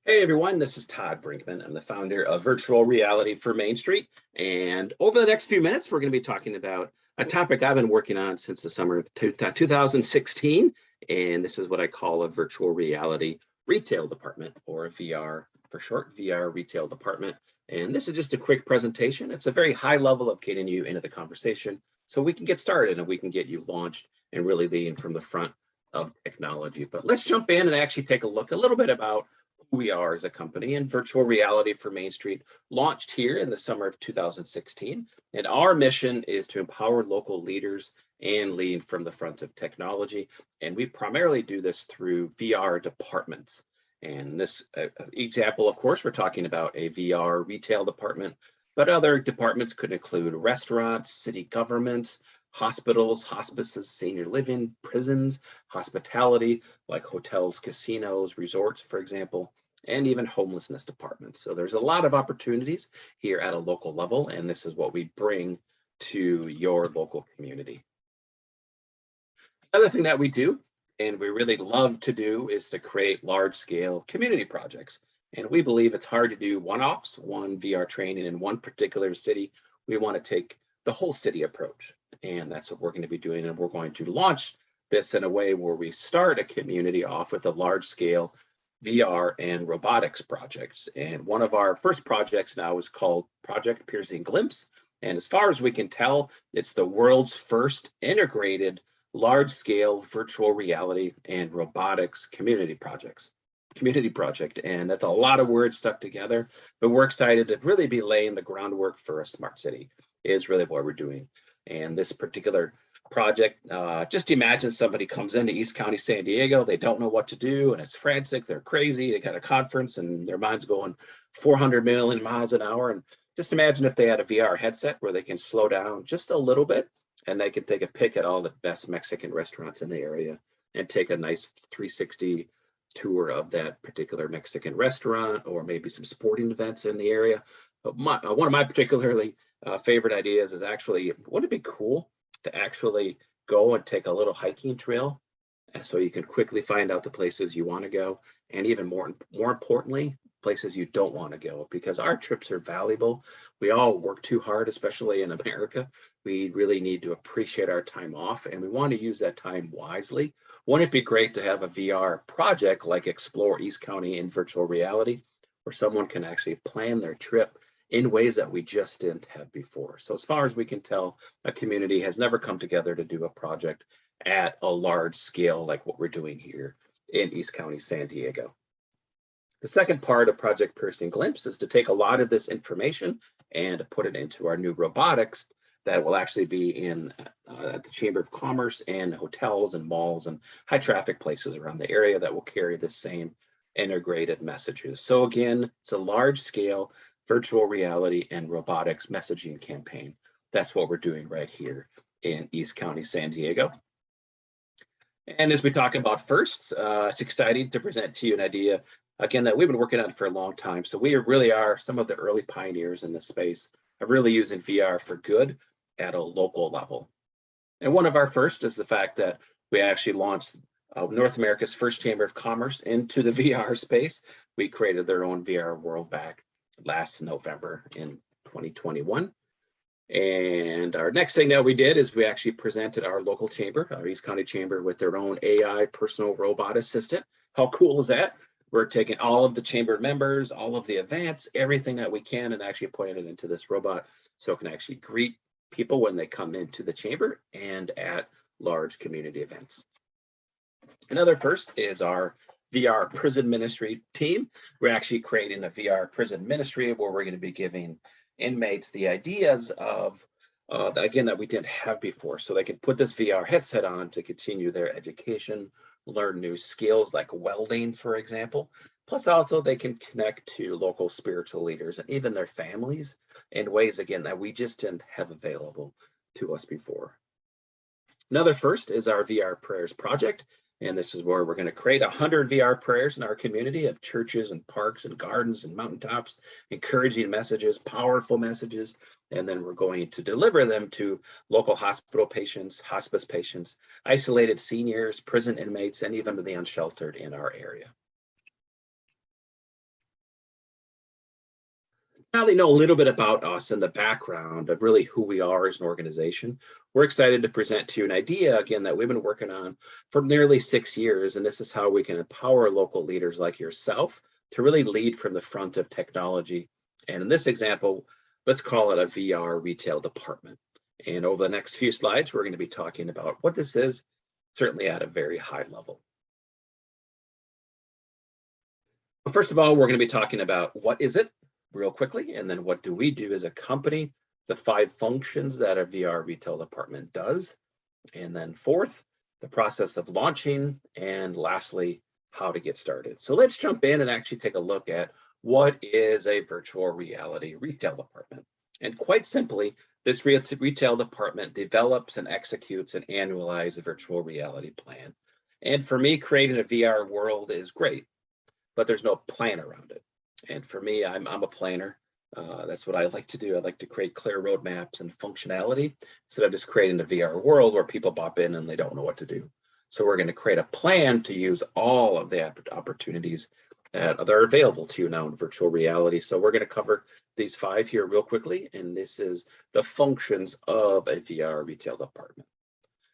Hey everyone, this is Todd Brinkman. I'm the founder of Virtual Reality for Main Street. And over the next few minutes, we're going to be talking about a topic I've been working on since the summer of 2016. And this is what I call a virtual reality retail department, or VR for short, VR retail department. And this is just a quick presentation. It's a very high level of getting you into the conversation so we can get started and we can get you launched and really leading from the front of technology. But let's jump in and actually take a look a little bit about who we are as a company. And virtual reality for Main Street launched here in the summer of 2016. And our mission is to empower local leaders and lead from the front of technology. And we primarily do this through VR departments. And this example, of course, we're talking about a VR retail department, but other departments could include restaurants, city governments, hospitals, hospices, senior living, prisons, hospitality, like hotels, casinos, resorts, for example, and even homelessness departments. So there's a lot of opportunities here at a local level, and this is what we bring to your local community. Another thing that we do, and we really love to do, is to create large-scale community projects. And we believe it's hard to do one-offs, one VR training in one particular city. We want to take the whole city approach, and that's what we're going to be doing. And we're going to launch this in a way where we start a community off with a large-scale VR and robotics projects. And one of our first projects now is called Project Piercing Glimpse. And as far as we can tell, it's the world's first integrated large-scale virtual reality and robotics community project. And that's a lot of words stuck together, but we're excited to really be laying the groundwork for a smart city is really what we're doing. And this particular project, just imagine somebody comes into East County, San Diego, they don't know what to do and it's frantic, they're crazy, they got a conference and their mind's going 400 million miles an hour. And just imagine if they had a VR headset where they can slow down just a little bit and they can take a pick at all the best Mexican restaurants in the area and take a nice 360 tour of that particular Mexican restaurant, or maybe some sporting events in the area. But one of my particularly favorite ideas is actually, wouldn't it be cool to actually go and take a little hiking trail so you can quickly find out the places you want to go, and even more importantly, places you don't want to go, because our trips are valuable. We all work too hard, especially in America. We really need to appreciate our time off, and we want to use that time wisely. Wouldn't it be great to have a VR project like Explore East County in virtual reality, where someone can actually plan their trip in ways that we just didn't have before? So as far as we can tell, a community has never come together to do a project at a large scale like what we're doing here in East County, San Diego. The second part of Project Piercing Glimpse is to take a lot of this information and put it into our new robotics that will actually be in the Chamber of Commerce and hotels and malls and high traffic places around the area that will carry the same integrated messages. So again, it's a large scale virtual reality and robotics messaging campaign. That's what we're doing right here in East County, San Diego. And as we talk about firsts, it's exciting to present to you an idea, again, that we've been working on for a long time. So we really are some of the early pioneers in this space of really using VR for good at a local level. And one of our first is the fact that we actually launched North America's first Chamber of Commerce into the VR space. We created their own VR world back last November in 2021. And our next thing that we did is we actually presented our local chamber, our East County Chamber, with their own AI personal robot assistant. How cool is that? We're taking all of the chamber members, all of the events, everything that we can, and actually putting it into this robot so it can actually greet people when they come into the chamber and at large community events. Another first is our VR prison ministry team. We're actually creating a VR prison ministry where we're going to be giving inmates the ideas of, again, that we didn't have before. So they can put this VR headset on to continue their education, learn new skills like welding, for example. Plus also they can connect to local spiritual leaders and even their families in ways, again, that we just didn't have available to us before. Another first is our VR prayers project. And this is where we're going to create 100 VR prayers in our community of churches and parks and gardens and mountaintops, encouraging messages, powerful messages. And then we're going to deliver them to local hospital patients, hospice patients, isolated seniors, prison inmates, and even to the unsheltered in our area. Now they know a little bit about us and the background of really who we are as an organization, we're excited to present to you an idea, again, that we've been working on for nearly 6 years. And this is how we can empower local leaders like yourself to really lead from the front of technology. And in this example, let's call it a VR retail department. And over the next few slides, we're going to be talking about what this is, certainly at a very high level. But first of all, we're going to be talking about what is it real quickly, and then what do we do as a company, the 5 functions that a VR retail department does, and then fourth, the process of launching, and lastly, how to get started. So let's jump in and actually take a look at what is a virtual reality retail department. And quite simply, this retail department develops and executes an annualized virtual reality plan. And for me, creating a VR world is great, but there's no plan around it. And for me, I'm a planner. That's what I like to do. I like to create clear roadmaps and functionality instead of just creating a VR world where people pop in and they don't know what to do. So we're going to create a plan to use all of the opportunities that are available to you now in virtual reality. So we're going to cover these 5 here real quickly. And this is the functions of a VR retail department.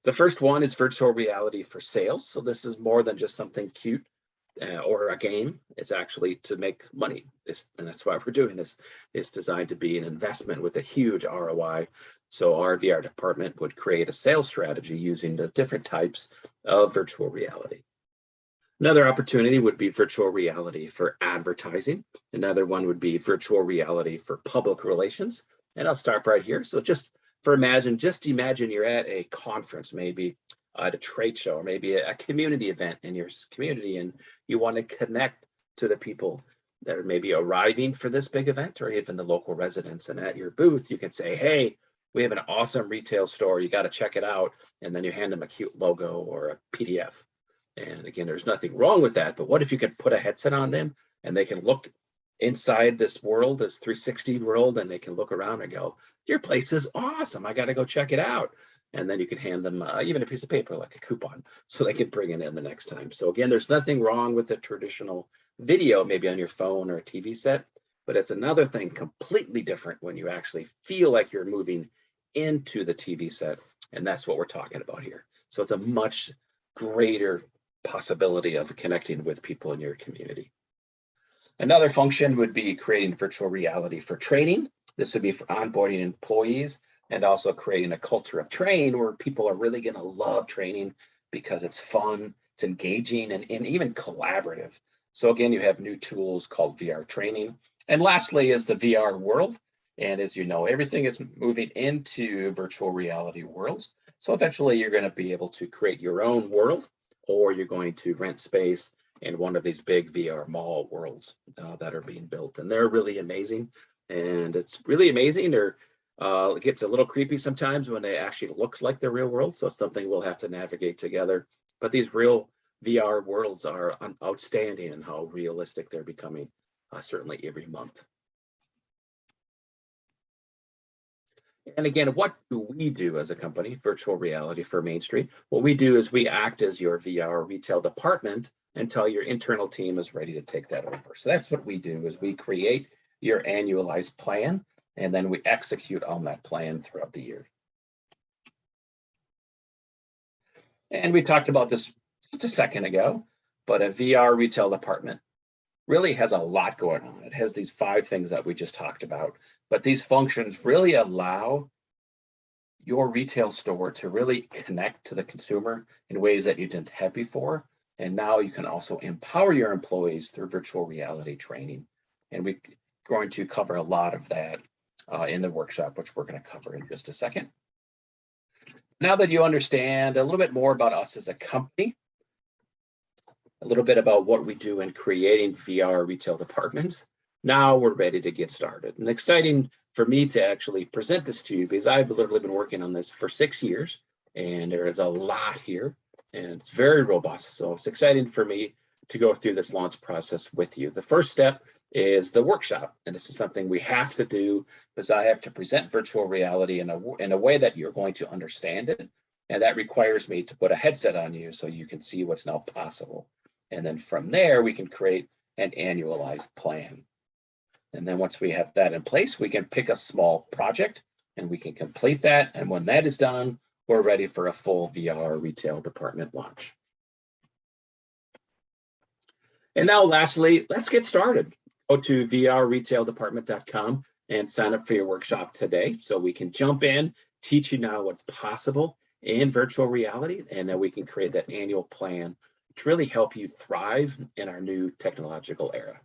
The first one is virtual reality for sales. So this is more than just something cute or a game. It's actually to make money. And that's why we're doing this. It's designed to be an investment with a huge ROI. So our VR department would create a sales strategy using the different types of virtual reality. Another opportunity would be virtual reality for advertising. Another one would be virtual reality for public relations. And I'll start right here. So just imagine you're at a conference, maybe at a trade show, or maybe a community event in your community, and you want to connect to the people that are maybe arriving for this big event, or even the local residents. And at your booth, you can say, hey, we have an awesome retail store, you got to check it out. And then you hand them a cute logo or a PDF. And again, there's nothing wrong with that, but what if you could put a headset on them and they can look inside this world, this 360 world, and they can look around and go, your place is awesome, I got to go check it out. And then you can hand them even a piece of paper, like a coupon, so they can bring it in the next time. So again, there's nothing wrong with the traditional video, maybe on your phone or a TV set, but it's another thing completely different when you actually feel like you're moving into the TV set. And that's what we're talking about here. So it's a much greater possibility of connecting with people in your community. Another function would be creating virtual reality for training. This would be for onboarding employees and also creating a culture of training where people are really going to love training because it's fun, it's engaging, and even collaborative. So again, you have new tools called VR training. And lastly is the VR world. And as you know, everything is moving into virtual reality worlds. So eventually you're going to be able to create your own world, or you're going to rent space in one of these big VR mall worlds that are being built. And they're really amazing. And it's really amazing, or it gets a little creepy sometimes when it actually looks like the real world. So it's something we'll have to navigate together. But these real VR worlds are outstanding in how realistic they're becoming, certainly every month. And again, what do we do as a company, Virtual Reality for Main Street? What we do is we act as your VR retail department until your internal team is ready to take that over. So that's what we do, is we create your annualized plan, and then we execute on that plan throughout the year. And we talked about this just a second ago, but a VR retail department really has a lot going on. It has these 5 things that we just talked about, but these functions really allow your retail store to really connect to the consumer in ways that you didn't have before. And now you can also empower your employees through virtual reality training. And we're going to cover a lot of that in the workshop, which we're going to cover in just a second. Now that you understand a little bit more about us as a company, a little bit about what we do in creating VR retail departments, now we're ready to get started. And exciting for me to actually present this to you, because I've literally been working on this for 6 years, and there is a lot here, and it's very robust. So it's exciting for me to go through this launch process with you. The first step is the workshop, and this is something we have to do because I have to present virtual reality in a way that you're going to understand it, and that requires me to put a headset on you so you can see what's now possible. And then from there, we can create an annualized plan. And then once we have that in place, we can pick a small project and we can complete that. And when that is done, we're ready for a full VR retail department launch. And now lastly, let's get started. Go to vrretaildepartment.com and sign up for your workshop today so we can jump in, teach you now what's possible in virtual reality, and then we can create that annual plan to really help you thrive in our new technological era.